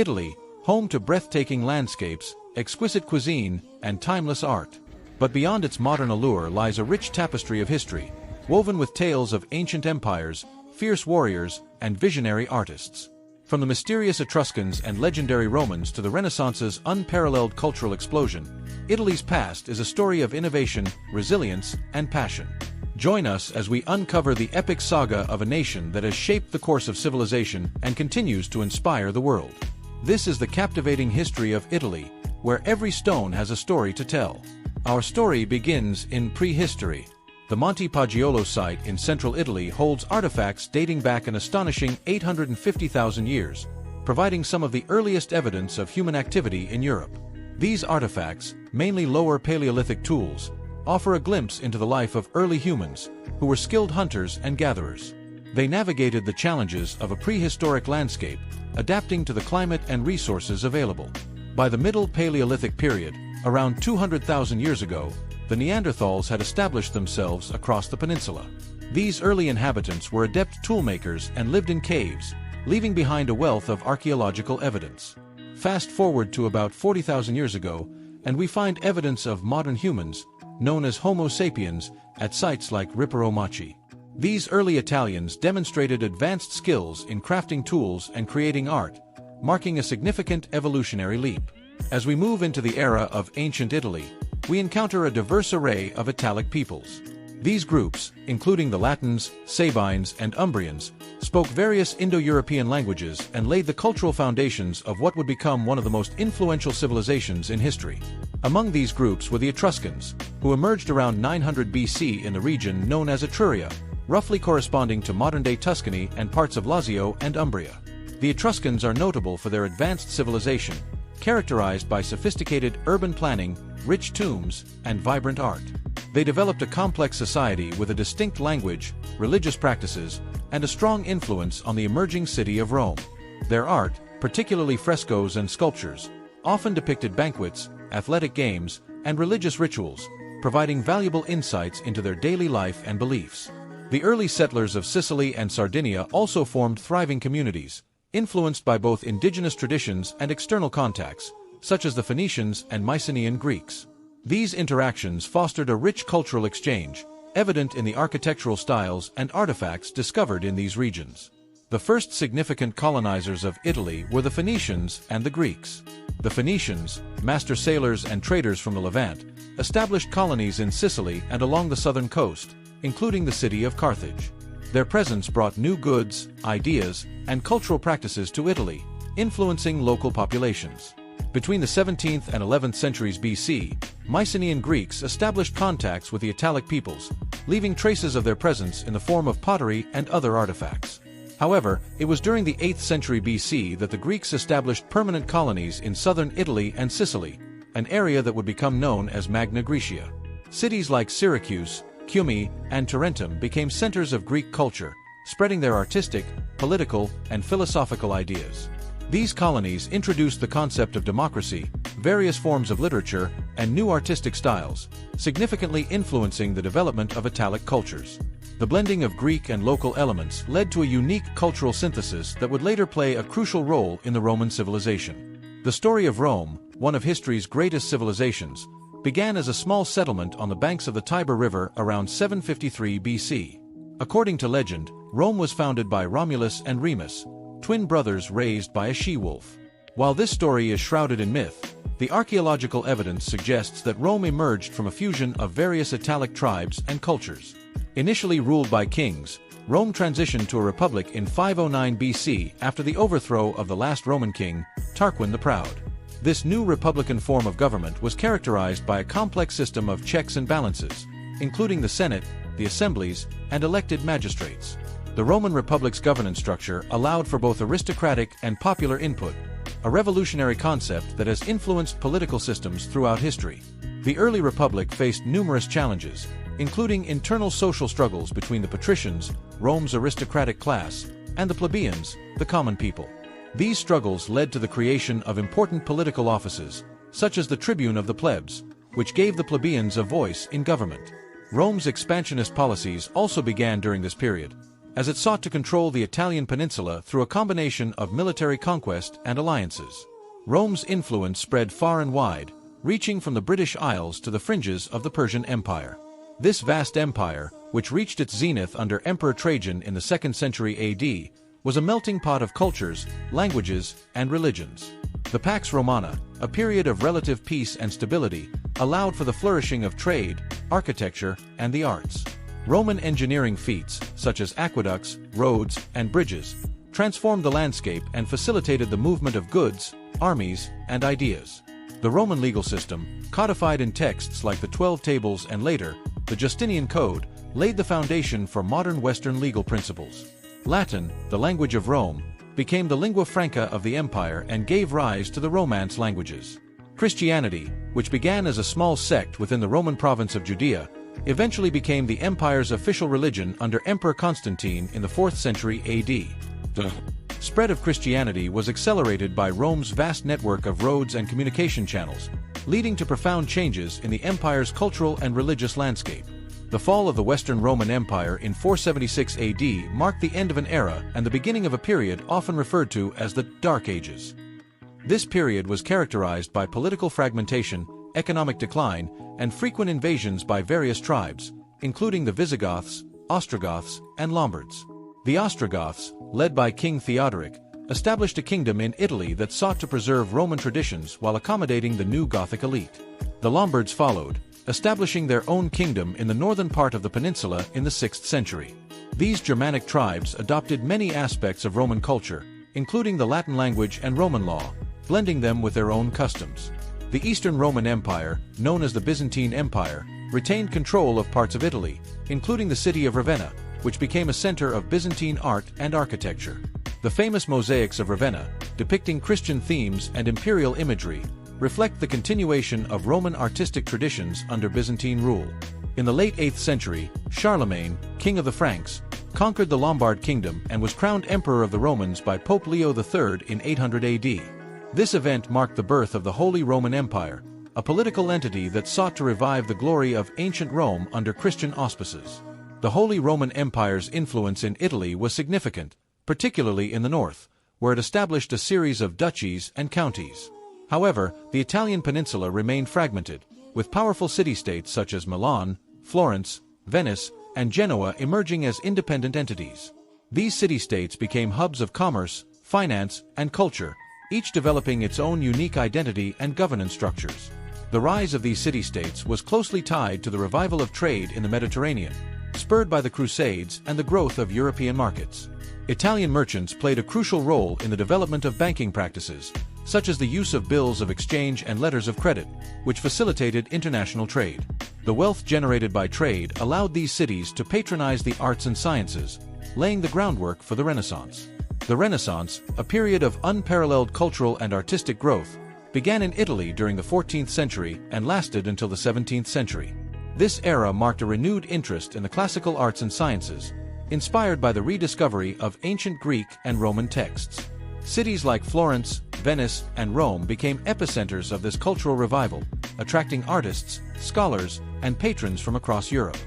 Italy, home to breathtaking landscapes, exquisite cuisine, and timeless art. But beyond its modern allure lies a rich tapestry of history, woven with tales of ancient empires, fierce warriors, and visionary artists. From the mysterious Etruscans and legendary Romans to the Renaissance's unparalleled cultural explosion, Italy's past is a story of innovation, resilience, and passion. Join us as we uncover the epic saga of a nation that has shaped the course of civilization and continues to inspire the world. This is the captivating history of Italy, where every stone has a story to tell. Our story begins in prehistory. The Monte Paggiolo site in central Italy holds artifacts dating back an astonishing 850,000 years, providing some of the earliest evidence of human activity in Europe. These artifacts, mainly Lower Paleolithic tools, offer a glimpse into the life of early humans, who were skilled hunters and gatherers. They navigated the challenges of a prehistoric landscape, adapting to the climate and resources available. By the Middle Paleolithic period, around 200,000 years ago, the Neanderthals had established themselves across the peninsula. These early inhabitants were adept toolmakers and lived in caves, leaving behind a wealth of archaeological evidence. Fast forward to about 40,000 years ago, and we find evidence of modern humans, known as Homo sapiens, at sites like Riparò Machi. These early Italians demonstrated advanced skills in crafting tools and creating art, marking a significant evolutionary leap. As we move into the era of ancient Italy, we encounter a diverse array of Italic peoples. These groups, including the Latins, Sabines, and Umbrians, spoke various Indo-European languages and laid the cultural foundations of what would become one of the most influential civilizations in history. Among these groups were the Etruscans, who emerged around 900 BC in the region known as Etruria, roughly corresponding to modern-day Tuscany and parts of Lazio and Umbria. The Etruscans are notable for their advanced civilization, characterized by sophisticated urban planning, rich tombs, and vibrant art. They developed a complex society with a distinct language, religious practices, and a strong influence on the emerging city of Rome. Their art, particularly frescoes and sculptures, often depicted banquets, athletic games, and religious rituals, providing valuable insights into their daily life and beliefs. The early settlers of Sicily and Sardinia also formed thriving communities, influenced by both indigenous traditions and external contacts, such as the Phoenicians and Mycenaean Greeks. These interactions fostered a rich cultural exchange, evident in the architectural styles and artifacts discovered in these regions. The first significant colonizers of Italy were the Phoenicians and the Greeks. The Phoenicians, master sailors and traders from the Levant, established colonies in Sicily and along the southern coast, including the city of Carthage. Their presence brought new goods, ideas, and cultural practices to Italy, influencing local populations. Between the 17th and 11th centuries BC, Mycenaean Greeks established contacts with the Italic peoples, leaving traces of their presence in the form of pottery and other artifacts. However, it was during the 8th century BC that the Greeks established permanent colonies in southern Italy and Sicily, an area that would become known as Magna Graecia. Cities like Syracuse, Cumae, and Tarentum became centers of Greek culture, spreading their artistic, political, and philosophical ideas. These colonies introduced the concept of democracy, various forms of literature, and new artistic styles, significantly influencing the development of Italic cultures. The blending of Greek and local elements led to a unique cultural synthesis that would later play a crucial role in the Roman civilization. The story of Rome, one of history's greatest civilizations, began as a small settlement on the banks of the Tiber River around 753 BC. According to legend, Rome was founded by Romulus and Remus, twin brothers raised by a she-wolf. While this story is shrouded in myth, the archaeological evidence suggests that Rome emerged from a fusion of various Italic tribes and cultures. Initially ruled by kings, Rome transitioned to a republic in 509 BC after the overthrow of the last Roman king, Tarquin the Proud. This new republican form of government was characterized by a complex system of checks and balances, including the Senate, the assemblies, and elected magistrates. The Roman Republic's governance structure allowed for both aristocratic and popular input, a revolutionary concept that has influenced political systems throughout history. The early republic faced numerous challenges, including internal social struggles between the patricians, Rome's aristocratic class, and the plebeians, the common people. These struggles led to the creation of important political offices, such as the tribune of the plebs, which gave the plebeians a voice in government. Rome's expansionist policies also began during this period, as it sought to control the Italian peninsula through a combination of military conquest and alliances. Rome's influence spread far and wide, reaching from the British Isles to the fringes of the Persian Empire. This vast empire, which reached its zenith under Emperor Trajan in the 2nd century AD, was a melting pot of cultures, languages, and religions. The Pax Romana, a period of relative peace and stability, allowed for the flourishing of trade, architecture, and the arts. Roman engineering feats, such as aqueducts, roads, and bridges, transformed the landscape and facilitated the movement of goods, armies, and ideas. The Roman legal system, codified in texts like the 12 Tables and later, the Justinian Code, laid the foundation for modern Western legal principles. Latin, the language of Rome, became the lingua franca of the empire and gave rise to the Romance languages. Christianity, which began as a small sect within the Roman province of Judea, eventually became the empire's official religion under Emperor Constantine in the 4th century AD. The spread of Christianity was accelerated by Rome's vast network of roads and communication channels, leading to profound changes in the empire's cultural and religious landscape. The fall of the Western Roman Empire in 476 AD marked the end of an era and the beginning of a period often referred to as the Dark Ages. This period was characterized by political fragmentation, economic decline, and frequent invasions by various tribes, including the Visigoths, Ostrogoths, and Lombards. The Ostrogoths, led by King Theodoric, established a kingdom in Italy that sought to preserve Roman traditions while accommodating the new Gothic elite. The Lombards followed, establishing their own kingdom in the northern part of the peninsula in the 6th century. These Germanic tribes adopted many aspects of Roman culture, including the Latin language and Roman law, blending them with their own customs. The Eastern Roman Empire, known as the Byzantine Empire, retained control of parts of Italy, including the city of Ravenna, which became a center of Byzantine art and architecture. The famous mosaics of Ravenna, depicting Christian themes and imperial imagery, reflect the continuation of Roman artistic traditions under Byzantine rule. In the late 8th century, Charlemagne, king of the Franks, conquered the Lombard kingdom and was crowned emperor of the Romans by Pope Leo III in 800 AD. This event marked the birth of the Holy Roman Empire, a political entity that sought to revive the glory of ancient Rome under Christian auspices. The Holy Roman Empire's influence in Italy was significant, particularly in the north, where it established a series of duchies and counties. However, the Italian peninsula remained fragmented, with powerful city-states such as Milan, Florence, Venice, and Genoa emerging as independent entities. These city-states became hubs of commerce, finance, and culture, each developing its own unique identity and governance structures. The rise of these city-states was closely tied to the revival of trade in the Mediterranean, spurred by the Crusades and the growth of European markets. Italian merchants played a crucial role in the development of banking practices, such as the use of bills of exchange and letters of credit, which facilitated international trade. The wealth generated by trade allowed these cities to patronize the arts and sciences, laying the groundwork for the Renaissance. The Renaissance, a period of unparalleled cultural and artistic growth, began in Italy during the 14th century and lasted until the 17th century. This era marked a renewed interest in the classical arts and sciences, inspired by the rediscovery of ancient Greek and Roman texts. Cities like Florence, Venice, and Rome became epicenters of this cultural revival, attracting artists, scholars, and patrons from across Europe.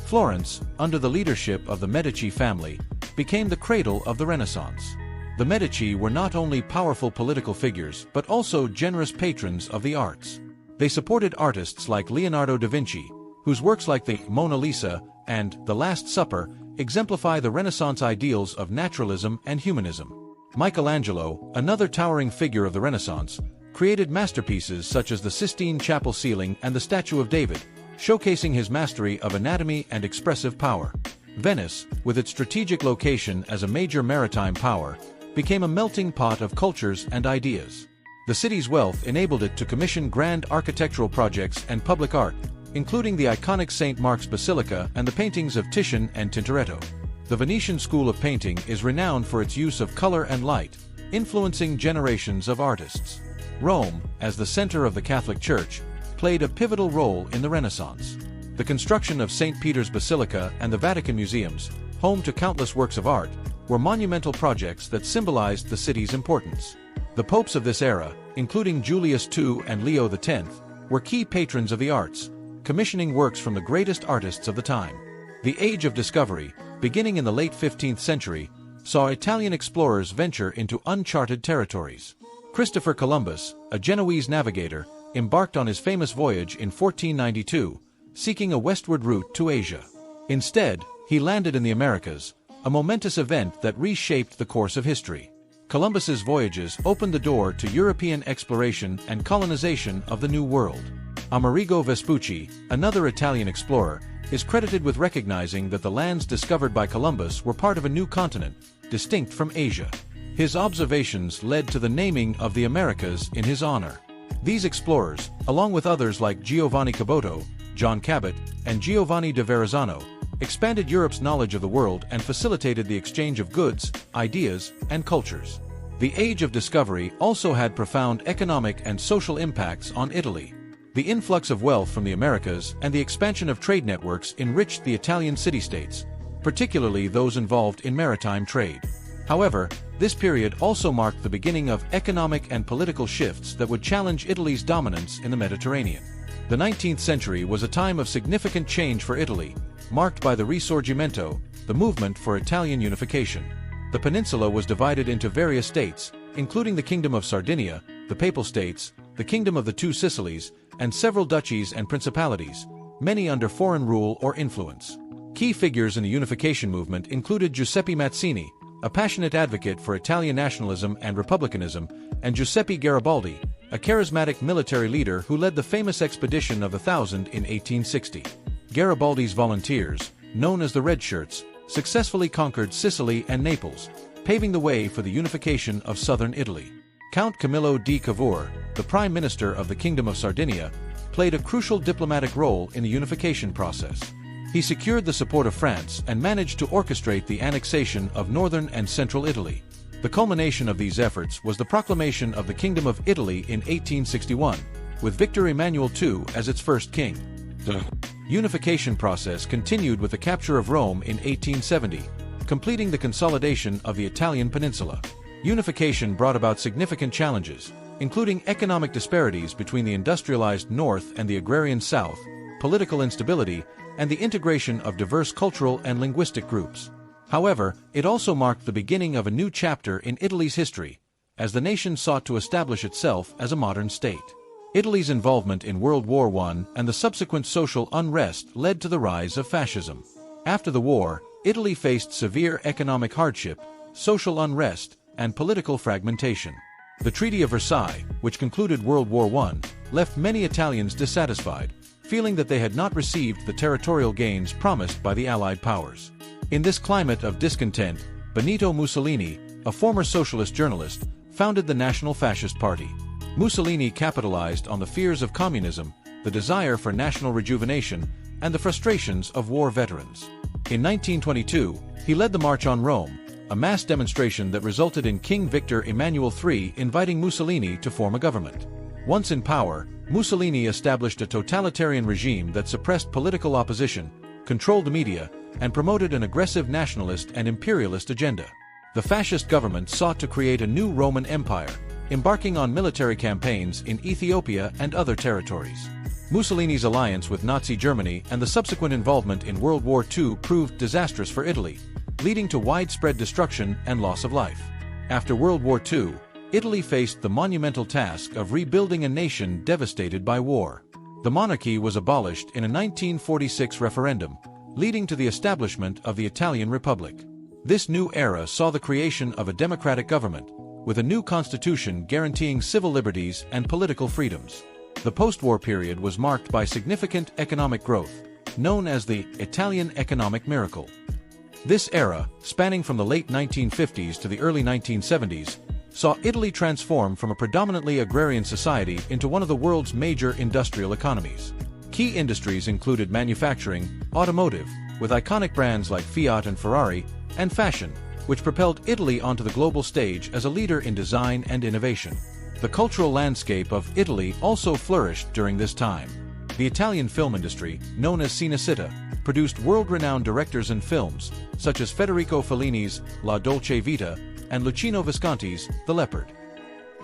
Florence, under the leadership of the Medici family, became the cradle of the Renaissance. The Medici were not only powerful political figures but also generous patrons of the arts. They supported artists like Leonardo da Vinci, whose works like the Mona Lisa and The Last Supper exemplify the Renaissance ideals of naturalism and humanism. Michelangelo, another towering figure of the Renaissance, created masterpieces such as the Sistine Chapel ceiling and the Statue of David, showcasing his mastery of anatomy and expressive power. Venice, with its strategic location as a major maritime power, became a melting pot of cultures and ideas. The city's wealth enabled it to commission grand architectural projects and public art, including the iconic St. Mark's Basilica and the paintings of Titian and Tintoretto. The Venetian school of painting is renowned for its use of color and light, influencing generations of artists. Rome, as the center of the Catholic Church, played a pivotal role in the Renaissance. The construction of St. Peter's Basilica and the Vatican museums, home to countless works of art, were monumental projects that symbolized the city's importance. The popes of this era, including Julius II and Leo X, were key patrons of the arts, commissioning works from the greatest artists of the time. The Age of Discovery, beginning in the late 15th century, saw Italian explorers venture into uncharted territories. Christopher Columbus, a Genoese navigator, embarked on his famous voyage in 1492, seeking a westward route to Asia. Instead, he landed in the Americas, a momentous event that reshaped the course of history. Columbus's voyages opened the door to European exploration and colonization of the New World. Amerigo Vespucci, another Italian explorer, is credited with recognizing that the lands discovered by Columbus were part of a new continent, distinct from Asia. His observations led to the naming of the Americas in his honor. These explorers, along with others like Giovanni Caboto, John Cabot, and Giovanni de Verrazzano, expanded Europe's knowledge of the world and facilitated the exchange of goods, ideas, and cultures. The Age of Discovery also had profound economic and social impacts on Italy. The influx of wealth from the Americas and the expansion of trade networks enriched the Italian city-states, particularly those involved in maritime trade. However, this period also marked the beginning of economic and political shifts that would challenge Italy's dominance in the Mediterranean. The 19th century was a time of significant change for Italy, marked by the Risorgimento, the movement for Italian unification. The peninsula was divided into various states, including the Kingdom of Sardinia, the Papal States, the Kingdom of the Two Sicilies, and several duchies and principalities, many under foreign rule or influence. Key figures in the unification movement included Giuseppe Mazzini, a passionate advocate for Italian nationalism and republicanism, and Giuseppe Garibaldi, a charismatic military leader who led the famous Expedition of the Thousand in 1860. Garibaldi's volunteers, known as the Red Shirts, successfully conquered Sicily and Naples, paving the way for the unification of southern Italy. Count Camillo di Cavour, the Prime Minister of the Kingdom of Sardinia, played a crucial diplomatic role in the unification process. He secured the support of France and managed to orchestrate the annexation of northern and central Italy. The culmination of these efforts was the proclamation of the Kingdom of Italy in 1861, with Victor Emmanuel II as its first king. The unification process continued with the capture of Rome in 1870, completing the consolidation of the Italian peninsula. Unification brought about significant challenges, including economic disparities between the industrialized North and the agrarian South, political instability, and the integration of diverse cultural and linguistic groups. However, it also marked the beginning of a new chapter in Italy's history, as the nation sought to establish itself as a modern state. Italy's involvement in World War I and the subsequent social unrest led to the rise of fascism. After the war, Italy faced severe economic hardship, social unrest, and political fragmentation. The Treaty of Versailles, which concluded World War I, left many Italians dissatisfied, feeling that they had not received the territorial gains promised by the Allied powers. In this climate of discontent, Benito Mussolini, a former socialist journalist, founded the National Fascist Party. Mussolini capitalized on the fears of communism, the desire for national rejuvenation, and the frustrations of war veterans. In 1922, he led the March on Rome, a mass demonstration that resulted in King Victor Emmanuel III inviting Mussolini to form a government. Once in power, Mussolini established a totalitarian regime that suppressed political opposition, controlled the media, and promoted an aggressive nationalist and imperialist agenda. The fascist government sought to create a new Roman Empire, embarking on military campaigns in Ethiopia and other territories. Mussolini's alliance with Nazi Germany and the subsequent involvement in World War II proved disastrous for Italy, leading to widespread destruction and loss of life. After World War II, Italy faced the monumental task of rebuilding a nation devastated by war. The monarchy was abolished in a 1946 referendum, leading to the establishment of the Italian Republic. This new era saw the creation of a democratic government, with a new constitution guaranteeing civil liberties and political freedoms. The post-war period was marked by significant economic growth, known as the Italian economic miracle. This era, spanning from the late 1950s to the early 1970s, saw Italy transform from a predominantly agrarian society into one of the world's major industrial economies. Key industries included manufacturing, automotive, with iconic brands like Fiat and Ferrari, and fashion, which propelled Italy onto the global stage as a leader in design and innovation. The cultural landscape of Italy also flourished during this time. The Italian film industry, known as Cinecittà, produced world-renowned directors and films, such as Federico Fellini's La Dolce Vita and Luchino Visconti's The Leopard.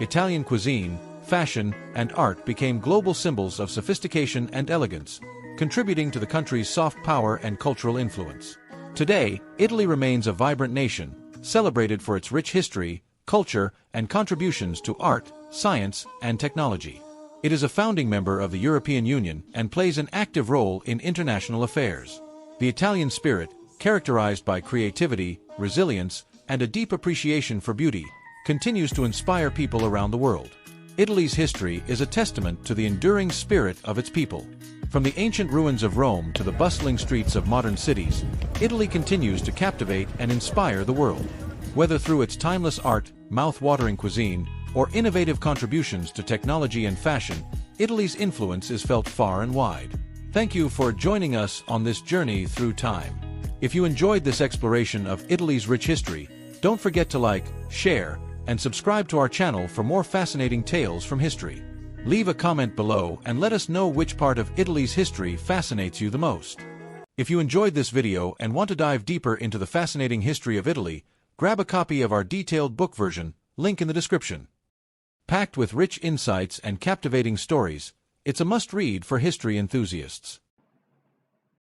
Italian cuisine, fashion, and art became global symbols of sophistication and elegance, contributing to the country's soft power and cultural influence. Today, Italy remains a vibrant nation, celebrated for its rich history, culture, and contributions to art, science, and technology. It is a founding member of the European Union and plays an active role in international affairs. The Italian spirit, characterized by creativity, resilience, and a deep appreciation for beauty, continues to inspire people around the world. Italy's history is a testament to the enduring spirit of its people. From the ancient ruins of Rome to the bustling streets of modern cities, Italy continues to captivate and inspire the world. Whether through its timeless art, mouth-watering cuisine, or innovative contributions to technology and fashion, Italy's influence is felt far and wide. Thank you for joining us on this journey through time. If you enjoyed this exploration of Italy's rich history, don't forget to like, share, and subscribe to our channel for more fascinating tales from history. Leave a comment below and let us know which part of Italy's history fascinates you the most. If you enjoyed this video and want to dive deeper into the fascinating history of Italy, grab a copy of our detailed book version, link in the description. Packed with rich insights and captivating stories, it's a must-read for history enthusiasts.